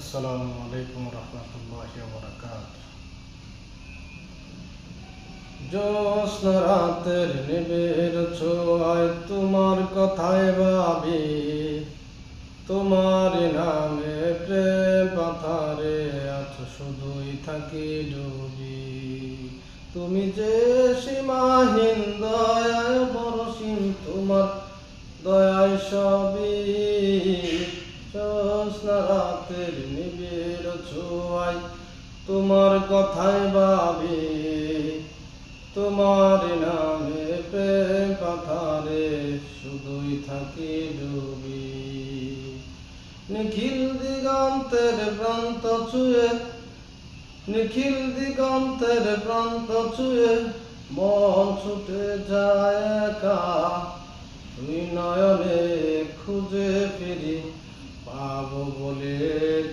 আসসালামু আলাইকুম রহমতুল্লাহি ওয়া বারাকাতুহু। জ্যোৎস্না রাতের নিবিড় ছোঁয়ায় তোমার কথায় ভাবি, তোমার নামে প্রেম পাথারে আছো শুধুই থাকি ডুবি। তুমি যে সীমাহীন দয়ায় পরশীন, তোমার দয়ায় সবই। জ্যোৎস্না রাতের নিবিড় ছোঁয়ায় তোমার কথায় ভাবি, তোমার নামে প্রেম পাথারে শুধুই থাকি ডুবি। নিখিল দিগন্তের প্রান্ত ছুঁয়ে, নিখিল দিগন্তের প্রান্ত ছুঁয়ে মন ছুটে যায় একা। তুই নয়নে খুঁজে ফিরি, পাবো বলে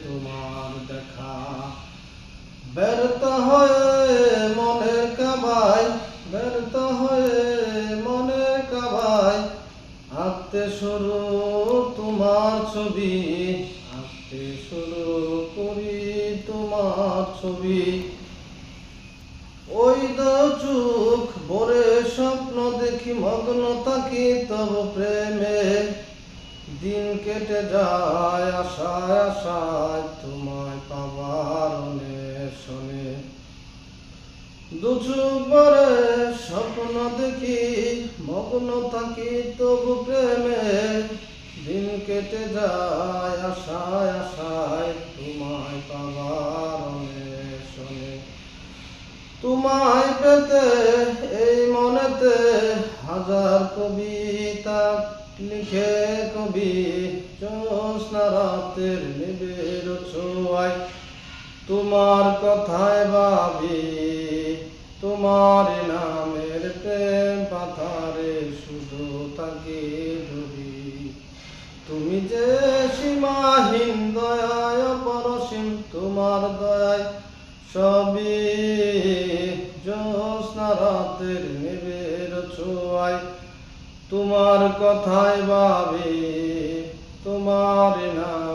তোমার দেখা। ব্যর্থ হয়ে মনে কাবায়, ব্যর্থ হয়ে মনে কাবায় আঁকতে শুরু তোমার ছবি, আঁকতে শুরু করি তোমার ছবি। ওই দাও চোখ ভরে স্বপ্ন দেখি, মগ্ন থাকি তব প্রেমে। দিন কেটে যায় আশায় আশায় তোমায় পাবার অন্বেষণে। দু চোখ ভরে স্বপ্ন দেখি, মগ্ন থাকি তবু প্রেমে। দিন কেটে যায় আশায় আশায় তোমায় পাবার অন্বেষণে। তোমায় পেতে এই মনেতে হাজার কবিতা লিখে কবি। জ্যোৎস্না রাতের নিবিড় ছোঁয়ায় তোমার কথায় ভাবি, তোমার নামের প্রেম পাথারে শুধু থাকি ডুবি। তুমি যে সীমাহীন দয়ায় পরশীন, তোমার দয়ায় সবই। জ্যোৎস্না রাতের নিবিড় ছোঁয়ায় তোমার কথায় ভাবি, তোমার নাম